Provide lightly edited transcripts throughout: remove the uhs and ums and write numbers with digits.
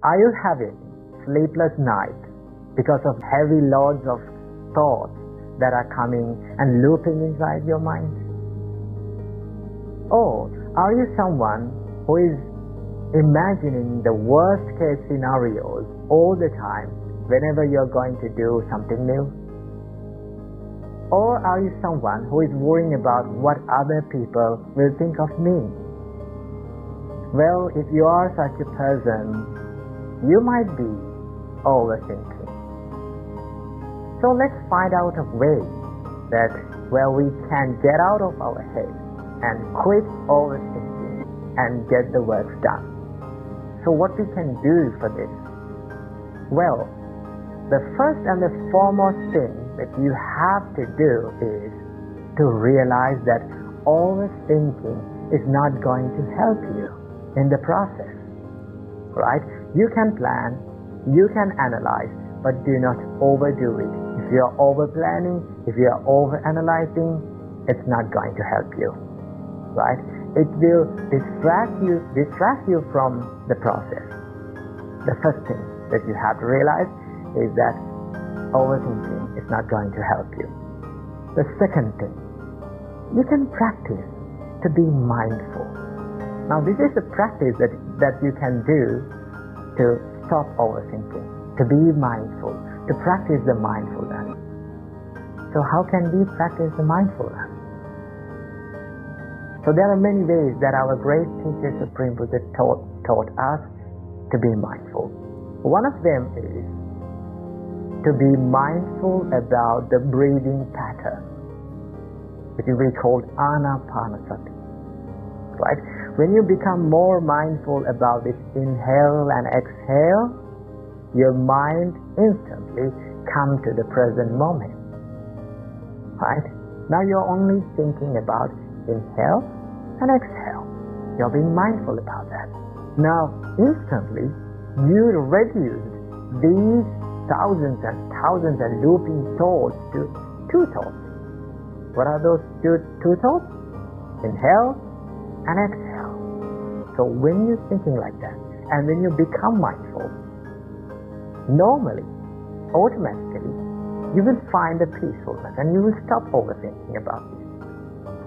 Are you having sleepless nights because of heavy loads of thoughts that are coming and looping inside your mind? Or are you someone who is imagining the worst case scenarios all the time whenever you're going to do something new? Or are you someone who is worrying about what other people will think of me? Well, if you are such a person, you might be overthinking. So let's find out a way that where we can get out of our head and quit overthinking and get the work done. So what we can do for this? Well, the first and the foremost thing that you have to do is to realize that overthinking is not going to help you in the process, right? You can plan, you can analyze, but do not overdo it. If you are over planning, if you are over analyzing, it's not going to help you, right? It will distract you from the process. The first thing that you have to realize is that overthinking is not going to help you. The second thing, you can practice to be mindful. Now this is a practice that you can do to stop overthinking, to be mindful, to practice the mindfulness. So how can we practice the mindfulness? So there are many ways that our great teacher Supreme Buddha taught us to be mindful. One of them is to be mindful about the breathing pattern, which we call anapanasati, right? When you become more mindful about this inhale and exhale, your mind instantly comes to the present moment, right? Now you're only thinking about inhale and exhale. You're being mindful about that. Now instantly you reduced these thousands and thousands of looping thoughts to two thoughts. What are those two thoughts? Inhale and exhale. So when you're thinking like that, and when you become mindful, normally, automatically, you will find the peacefulness and you will stop overthinking about these things,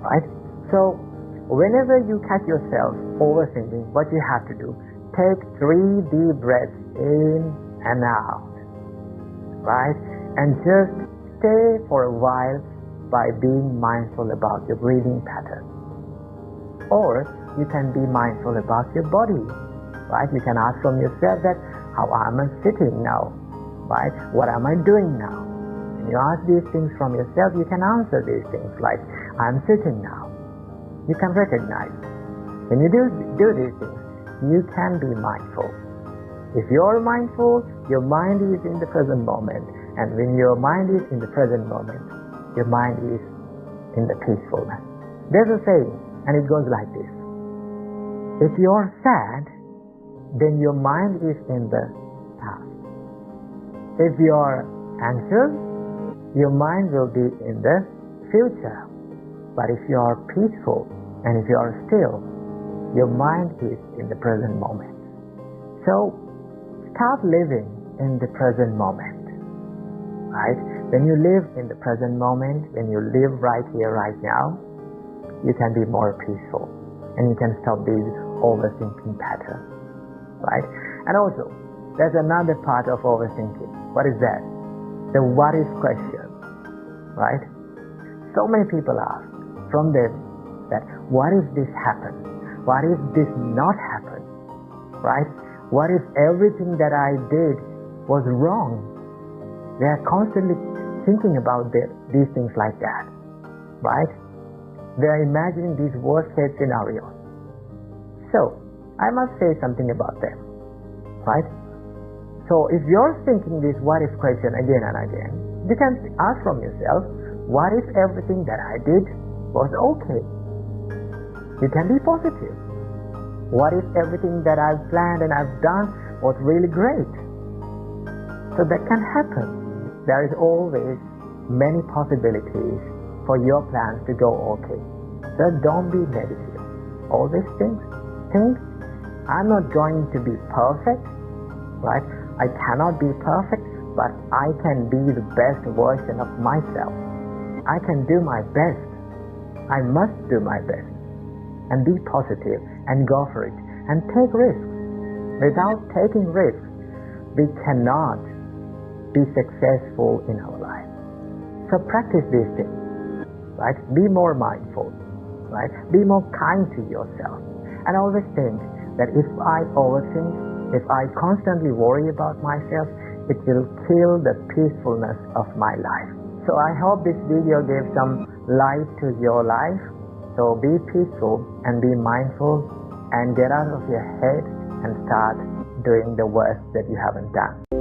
right? So whenever you catch yourself overthinking, what you have to do, take 3 deep breaths in and out, right? And just stay for a while by being mindful about your breathing pattern. Or you can be mindful about your body, right? You can ask from yourself that, how am I sitting now, right? What am I doing now? When you ask these things from yourself, you can answer these things like, I'm sitting now. You can recognize. When you do these things, you can be mindful. If you're mindful, your mind is in the present moment. And when your mind is in the present moment, your mind is in the peacefulness. There's a saying, and it goes like this. If you're sad, then your mind is in the past. If you're anxious, your mind will be in the future. But if you are peaceful and if you are still, your mind is in the present moment. So start living in the present moment, right? When you live in the present moment, when you live right here, right now, you can be more peaceful and you can stop these overthinking patterns, right? And also, there's another part of overthinking. What is that? The what if question, right? So many people ask from them that, what if this happens? What if this not happen? Right? What if everything that I did was wrong? They are constantly thinking about these things like that, right? They are imagining these worst case scenarios. So, I must say something about them, right? So, if you're thinking this what if question again and again, you can ask from yourself, what if everything that I did was okay? You can be positive. What if everything that I've planned and I've done was really great? So that can happen. There is always many possibilities for your plans to go okay. So don't be negative. Always think, I'm not going to be perfect, right? I cannot be perfect, but I can be the best version of myself. I can do my best. I must do my best. And be positive and go for it and take risks. Without taking risks, we cannot be successful in our life. So practice these things, right? Be more mindful, right? Be more kind to yourself. And always think that if I overthink, if I constantly worry about myself, it will kill the peacefulness of my life. So I hope this video gave some light to your life. So be peaceful and be mindful and get out of your head and start doing the work that you haven't done.